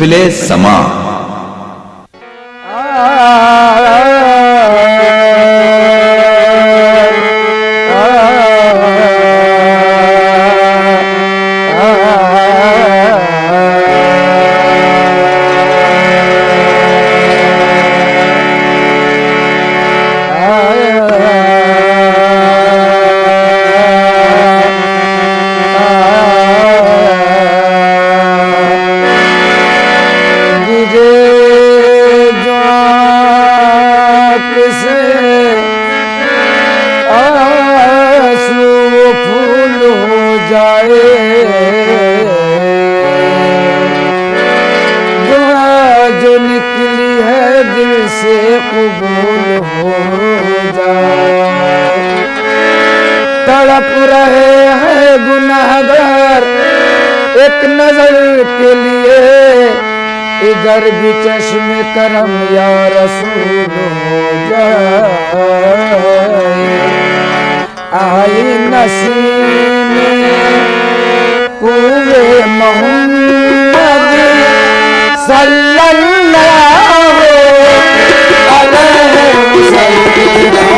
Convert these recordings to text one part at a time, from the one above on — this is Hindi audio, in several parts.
महफिले समा। जो निकली है दिल से कबूल हो जाए। तड़प रहे हैं गुनाहगार एक नजर के लिए, इधर भी चश्मे करम या रसूल हो जाए। आई नसीम पूरे मोहम्मद सल्लल्लाहु अलैहि वसल्लम।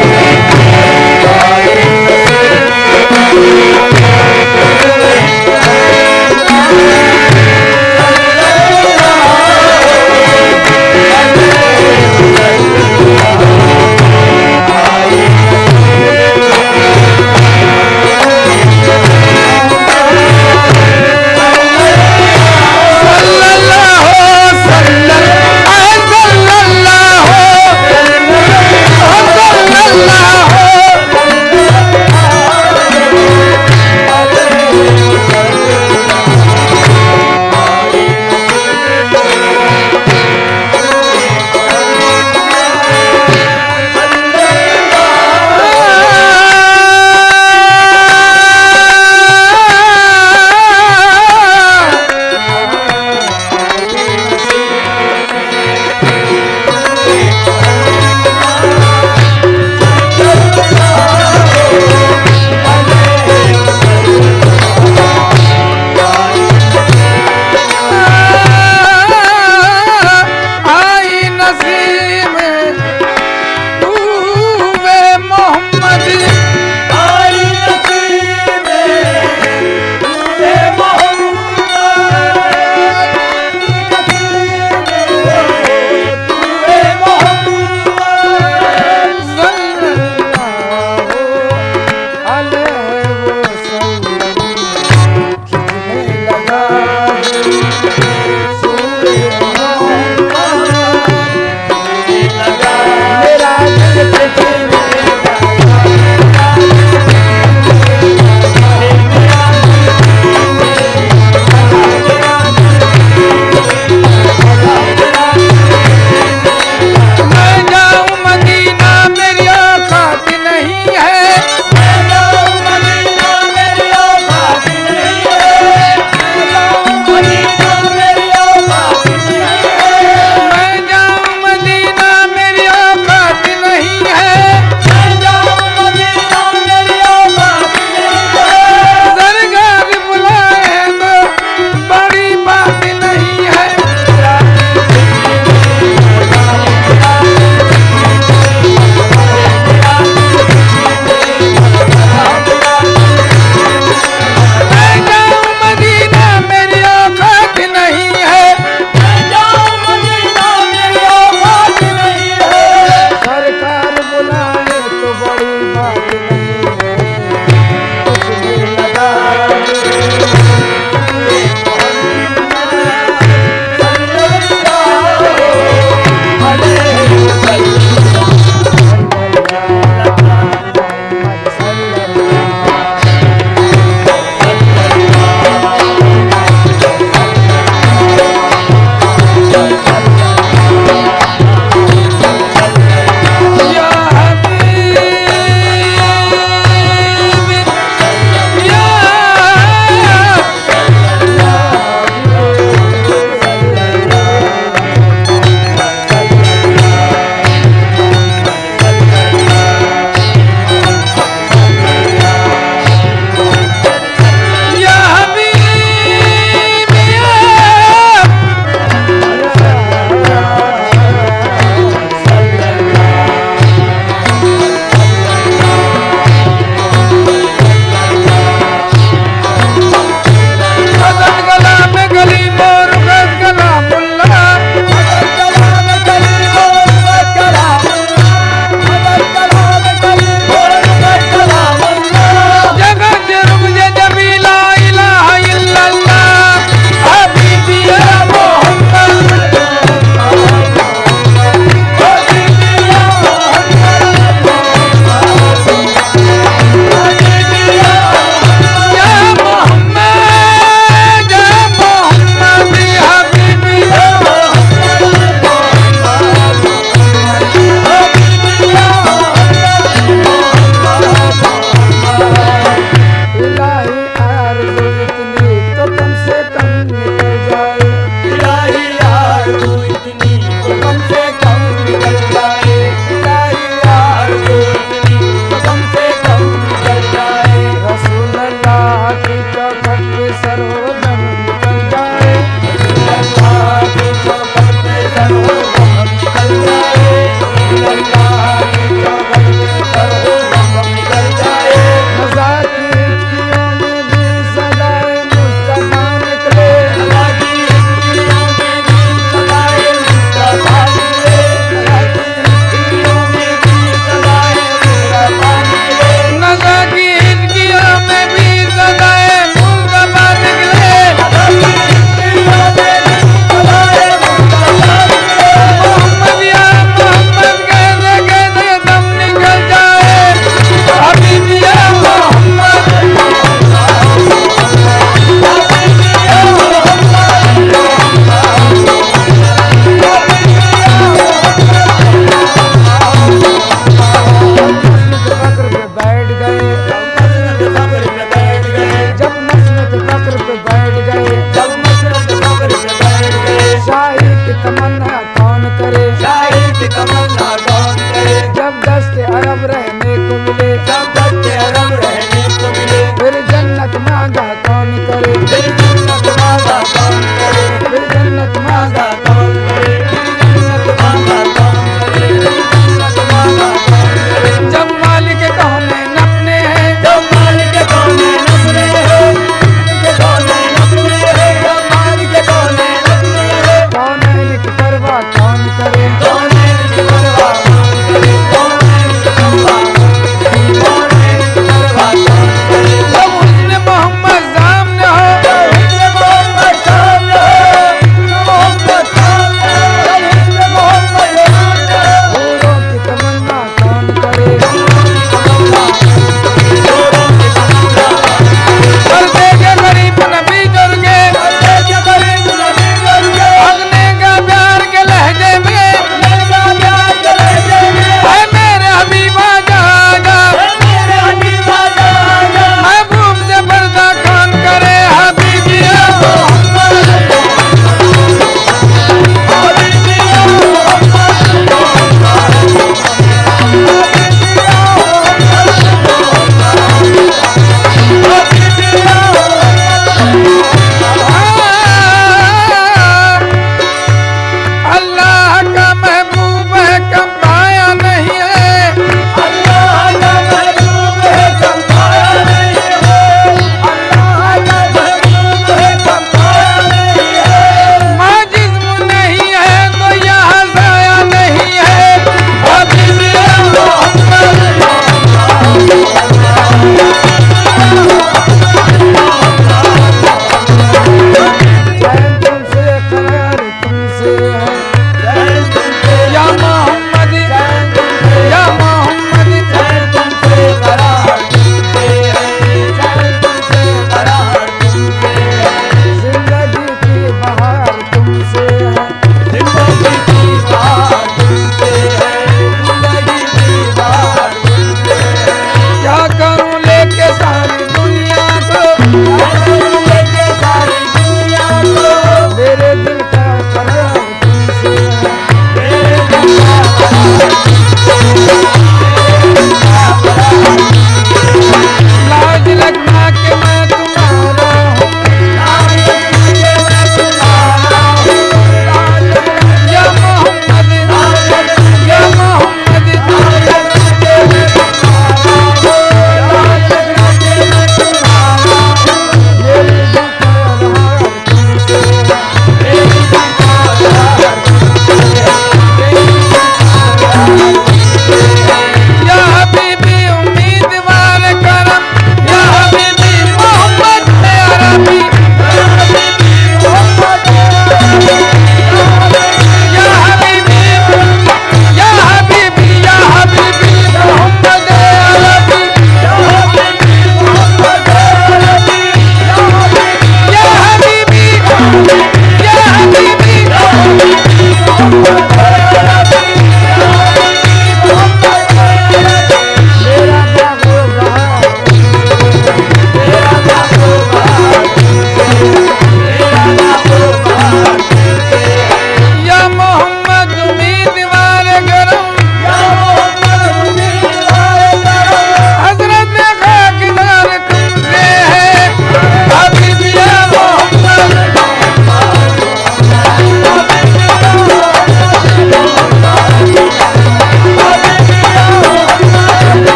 सल्लल्लाहु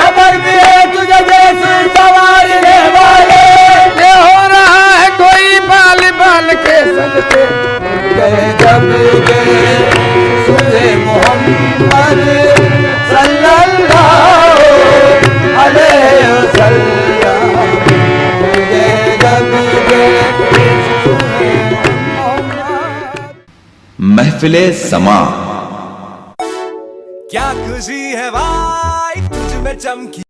खबर भी है तुझे जैसे सवारने वाले, ये हो मोहम्मद सल्लल्लाहु अलैहि वसल्लम मुझे जब महफिले समा। क्या खुशी है भाई तुझ में चमकी।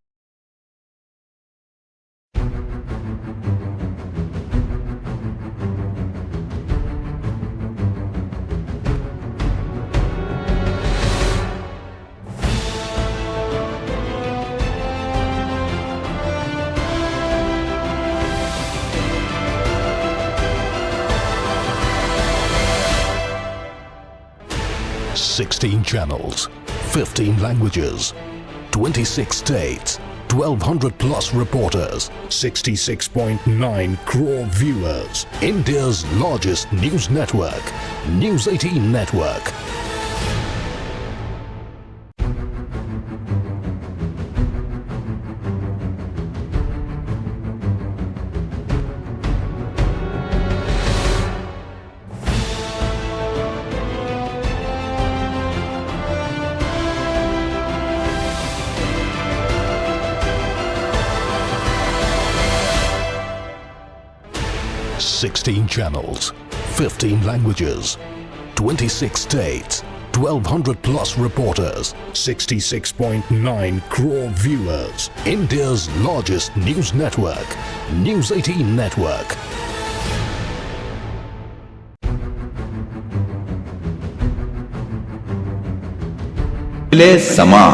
Sixteen channels, 15 languages, 26 states, 1200 plus reporters, 66.9 crore viewers. India's largest news network, News 18 Network. Sixteen channels, 15 languages, 26 states, 1200 plus reporters, 66.9 crore viewers. India's largest news network, News 18 Network. महफिले समा।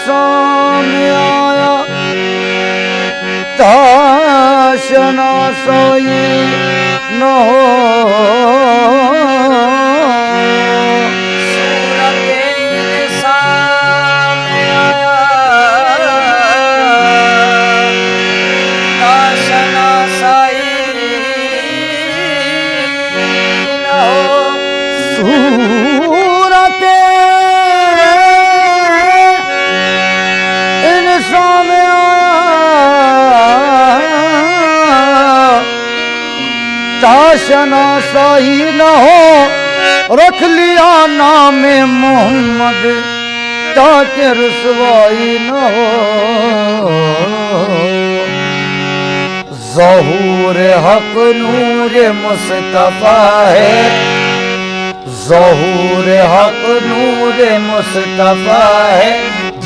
सामने आया ताशना सोई न हो सामने आया ताशना सोई न हो सूरत सामने ताशना सही न हो रख लिया नाम मोहम्मद ताकि रुसवाई न हो ज़हूर हक नूर मुस्तफा है ज़हूर हक नूर मुस्तफा है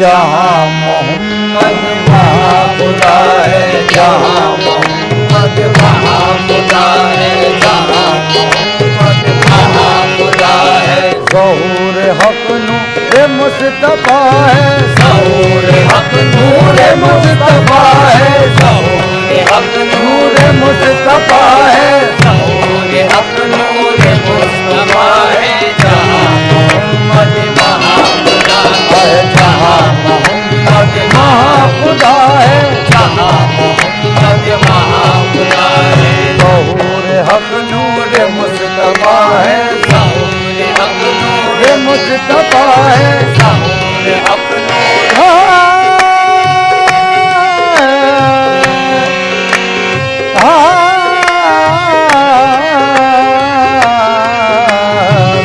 जहाँ मोहम्मद वहाँ खुदा है जहाँ मोहम्मद वहाँ खुदा है जहाँ मोहम्मद वहाँ खुदा है ज़हूर हक नूर मुस्तफा है ज़हूर हक नूर मुस्तफा है ज़हूर हक नूर मुस्तफा है, ज़हूर हक नूर मुस्तफा है, जहाँ मोहम्मद महाखुदा है, जहाँ मोहम्मद महाखुदा है, जहाँ मोहम्मद महाखुदा है। ज़हूर हक नूर मुस्तफा है, ज़हूर हक नूर मुस्तफा है, ज़हूर हक नूर।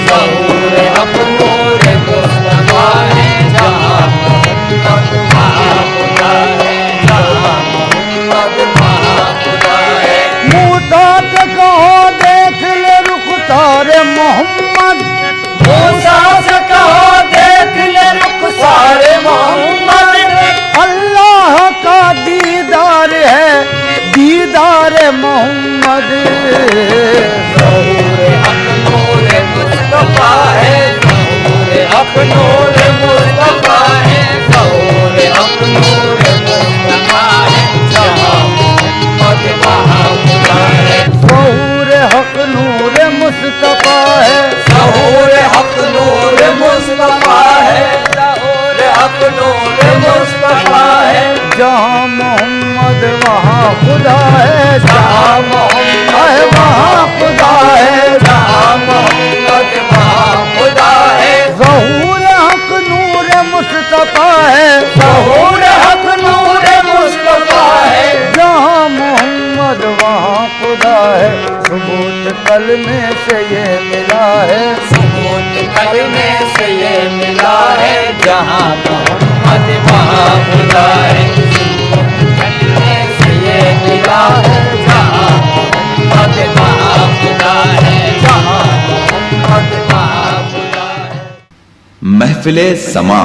ज़हूर हक नूर मुस्तफा है, जहाँ मोहम्मद महाखुदा है, जहाँ मोहम्मद महाखुदा है। मूसा से कहो देख ले रुखसार मोहम्मद, मूसा से कहो देख ले रुखसार मोहम्मद, अल्लाह का दीदार है, दीदार मोहम्मद। ज़हूर हक नूर मुस्तफा है, ज़हूर हक नूर मुस्तफा है, ज़हूर हक नूर मुस्तफा है, जहाँ मोहम्मद महाखुदा है। ज़हूर हक नूर मुस्तफा है, ज़हूर हक नूर मुस्तफा है, ज़हूर हक नूर मुस्तफा है, जहाँ मोहम्मद वहाँ खुदा है, जहाँ मोहम्मद वहाँ खुदा है, जहाँ मोहम्मद वहाँ खुदा है। ज़हूर हक नूर मुस्तफा है, ज़हूर हक नूर मुस्तफा है, जहाँ मोहम्मद वहाँ खुदा है। सबूत कलमे से ये मिला है, सबूत कलमे से ये मिला है, जहाँ मोहम्मद वहाँ खुदा है। सबूत कलमे से ये मिला है, जहाँ मोहम्मद वहाँ खुदा है, जहाँ मोहम्मद वहाँ खुदा है। महफिले समा।